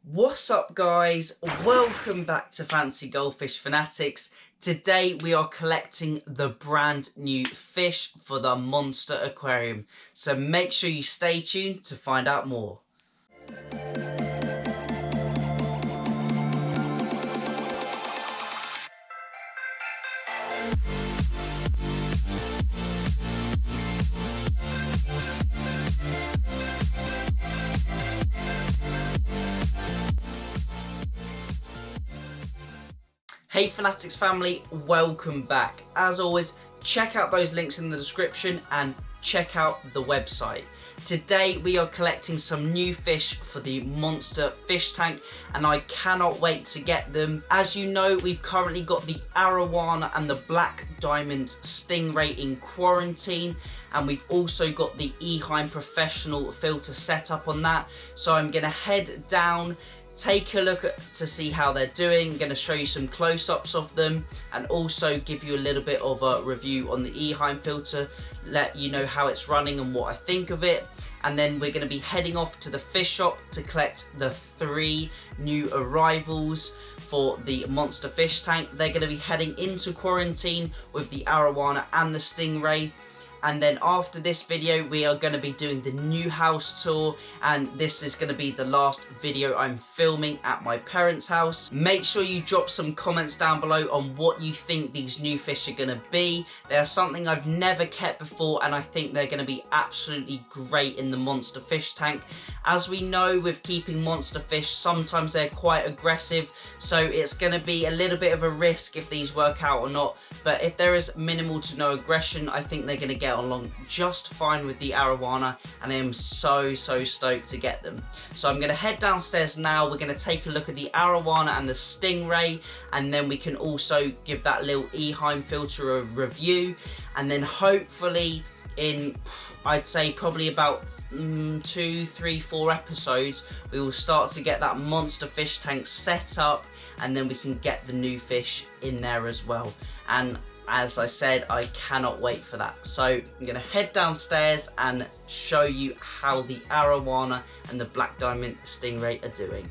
What's up, guys? Welcome back to Fancy Goldfish Fanatics. Today we are collecting the brand new fish for the Monster Aquarium, so make sure you stay tuned to find out more. Hey Fanatics family, welcome back. As always, check out those links in the description and check out the website. Today we are collecting some new fish for the monster fish tank and I cannot wait to get them. As you know, we've currently got the Arowana and the black diamond stingray in quarantine, and we've also got the Eheim professional filter set up on that. So I'm going to head down, take a look to see how they're doing. I'm going to show you some close-ups of them and also give you a little bit of a review on the Eheim filter, let you know how it's running and what I think of it. And then we're going to be heading off to the fish shop to collect the 3 new arrivals for the monster fish tank. They're going to be heading into quarantine with the Arowana and the stingray. And then after this video, we are going to be doing the new house tour, and this is going to be the last video I'm filming at my parents' house. Make sure you drop some comments down below on what you think these new fish are going to be. They are something I've never kept before, and I think they're going to be absolutely great in the monster fish tank. As we know, with keeping monster fish, sometimes they're quite aggressive, so it's going to be a little bit of a risk if these work out or not. But if there is minimal to no aggression, I think they're going to get along just fine with the Arowana, and I am so stoked to get them. So I'm going to head downstairs now. We're going to take a look at the Arowana and the stingray, and then we can also give that little Eheim filter a review, and then hopefully in, I'd say probably about 2, 3, 4 episodes, we will start to get that monster fish tank set up, and then we can get the new fish in there as well. And as I said, I cannot wait for that. So I'm going to head downstairs and show you how the Arowana and the black diamond stingray are doing.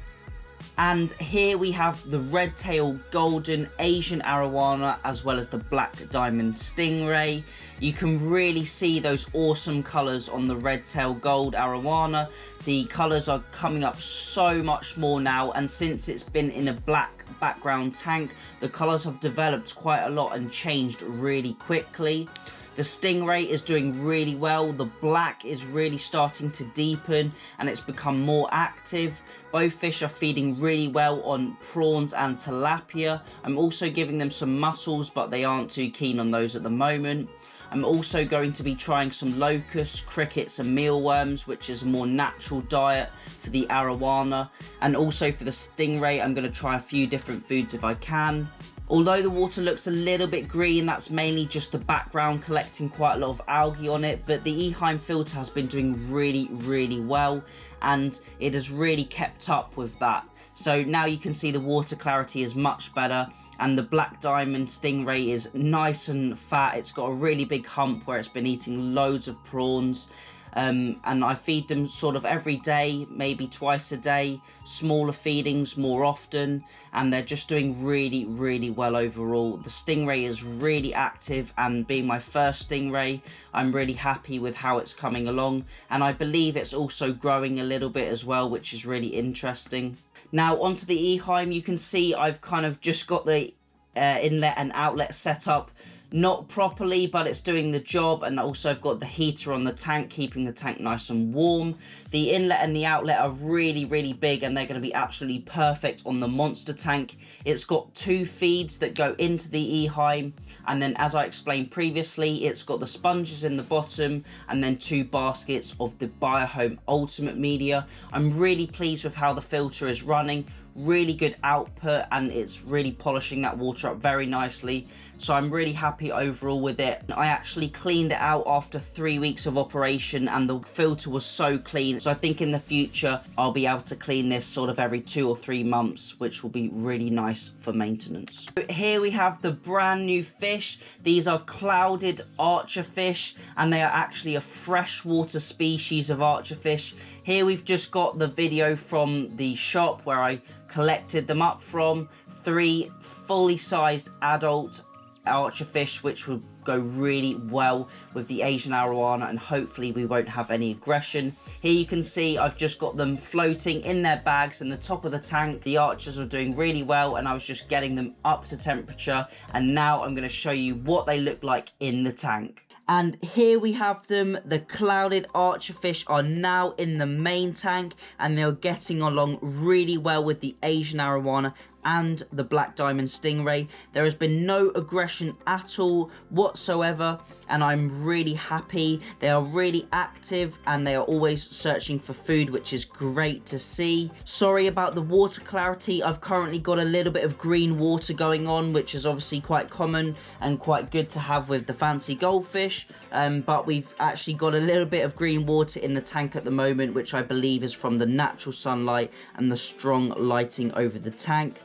And here we have the red tail golden Asian Arowana as well as the black diamond stingray. You can really see those awesome colours on the red tail gold Arowana. The colours are coming up so much more now, and since it's been in a black background tank, the colours have developed quite a lot and changed really quickly. The stingray is doing really well. The black is really starting to deepen and it's become more active. Both fish are feeding really well on prawns and tilapia. I'm also giving them some mussels, but they aren't too keen on those at the moment. I'm also going to be trying some locusts, crickets and mealworms, which is a more natural diet for the Arowana. And also for the stingray, I'm going to try a few different foods if I can. Although the water looks a little bit green, that's mainly just the background collecting quite a lot of algae on it, but the Eheim filter has been doing really well, and it has really kept up with that. So now you can see the water clarity is much better, and the black diamond stingray is nice and fat. It's got a really big hump where it's been eating loads of prawns. And I feed them sort of every day, maybe twice a day, smaller feedings more often, and they're just doing really well overall. The stingray is really active, and being my first stingray, I'm really happy with how it's coming along, and I believe it's also growing a little bit as well, which is really interesting. Now onto the Eheim. You can see I've kind of just got the inlet and outlet set up, not properly, but it's doing the job. And also I've got the heater on the tank, keeping the tank nice and warm. The inlet and the outlet are really big, and they're going to be absolutely perfect on the monster tank. It's got 2 feeds that go into the Eheim, and then as I explained previously, it's got the sponges in the bottom and then 2 baskets of the Biohome Ultimate Media. I'm really pleased with how the filter is running. Really good output, and it's really polishing that water up very nicely. So I'm really happy overall with it. I actually cleaned it out after 3 weeks of operation, and the filter was so clean. So I think in the future I'll be able to clean this sort of every 2 or 3 months, which will be really nice for maintenance. So here we have the brand new fish. These are clouded archer fish, and they are actually a freshwater species of archer fish. Here we've just got the video from the shop where I collected them up from. 3 fully sized adult archerfish, which will go really well with the Asian Arowana, and hopefully we won't have any aggression. Here you can see I've just got them floating in their bags in the top of the tank. The archers were doing really well and I was just getting them up to temperature, and now I'm going to show you what they look like in the tank. And here we have them. The clouded archerfish are now in the main tank and they're getting along really well with the Asian Arowana and the black diamond stingray. There has been no aggression at all whatsoever, and I'm really happy. They are really active and they are always searching for food, which is great to see. Sorry about the water clarity. I've currently got a little bit of green water going on, which is obviously quite common and quite good to have with the fancy goldfish, but we've actually got a little bit of green water in the tank at the moment, which I believe is from the natural sunlight and the strong lighting over the tank.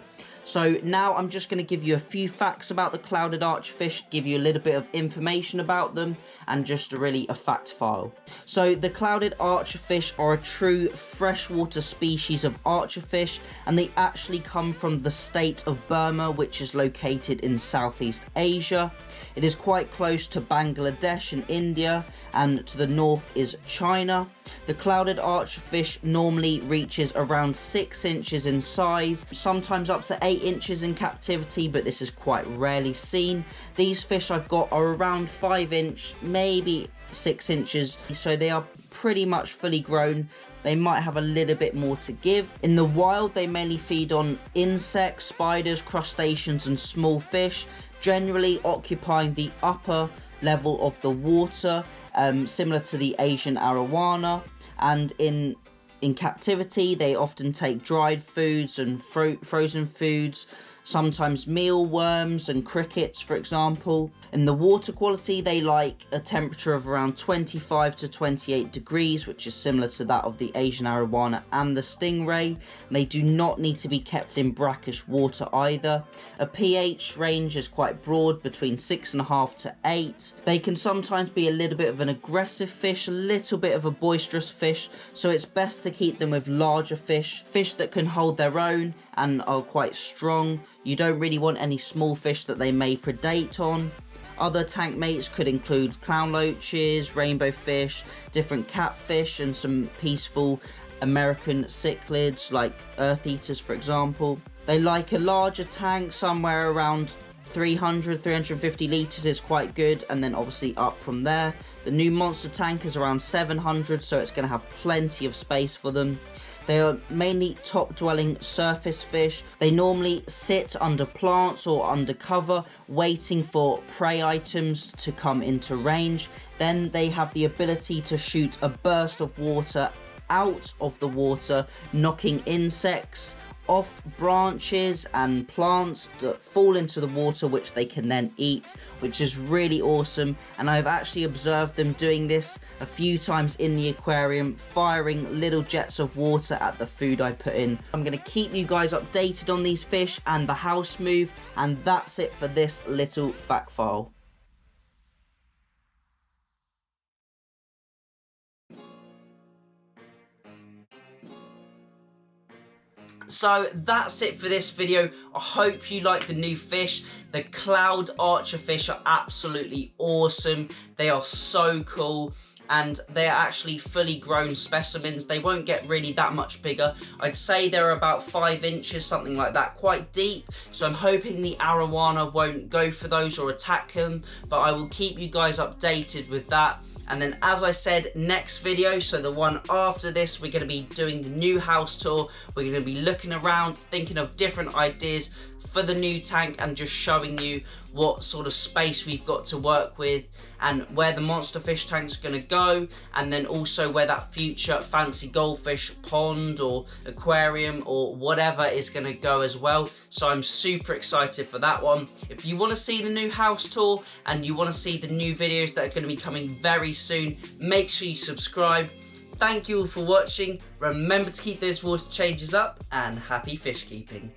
So now I'm just going to give you a few facts about the clouded archerfish, give you a little bit of information about them, and just really a fact file. So the clouded archerfish are a true freshwater species of archerfish, and they actually come from the state of Burma, which is located in Southeast Asia. It is quite close to Bangladesh and India, and to the north is China. The clouded archerfish normally reaches around 6 inches in size, sometimes up to 8 inches in captivity, but this is quite rarely seen. These fish I've got are around 5 inch, maybe 6 inches, so they are pretty much fully grown. They might have a little bit more to give. In the wild, they mainly feed on insects, spiders, crustaceans and small fish, generally occupying the upper level of the water, similar to the Asian Arowana. And in captivity, they often take dried foods and frozen foods, sometimes mealworms and crickets, for example. In the water quality, they like a temperature of around 25 to 28 degrees, which is similar to that of the Asian Arowana and the stingray. They do not need to be kept in brackish water either. A pH range is quite broad, between 6.5 to 8. They can sometimes be a little bit of an aggressive fish, a little bit of a boisterous fish, so it's best to keep them with larger fish that can hold their own and are quite strong. You don't really want any small fish that they may predate on. Other tank mates could include clown loaches, rainbow fish, different catfish, and some peaceful American cichlids like earth eaters, for example. They like a larger tank, somewhere around 350 litres is quite good, and then obviously up from there. The new monster tank is around 700, so it's going to have plenty of space for them. They are mainly top-dwelling surface fish. They normally sit under plants or under cover, waiting for prey items to come into range. Then they have the ability to shoot a burst of water out of the water, knocking insects off branches and plants that fall into the water, which they can then eat, which is really awesome. And I've actually observed them doing this a few times in the aquarium, firing little jets of water at the food I put in. I'm going to keep you guys updated on these fish and the house move, and that's it for this little fact file. So that's it for this video. I hope you like the new fish. The cloud archerfish are absolutely awesome. They are so cool, and they are actually fully grown specimens. They won't get really that much bigger. I'd say they're about 5 inches, something like that, quite deep. So I'm hoping the Arowana won't go for those or attack them, but I will keep you guys updated with that. And then, as I said, next video, so the one after this, we're going to be doing the new house tour. We're going to be looking around, thinking of different ideas for the new tank, and just showing you what sort of space we've got to work with, and where the monster fish tank's going to go, and then also where that future fancy goldfish pond or aquarium or whatever is going to go as well. So I'm super excited for that one. If you want to see the new house tour and you want to see the new videos that are going to be coming very soon, make sure you subscribe. Thank you all for watching. Remember to keep those water changes up, and happy fish keeping.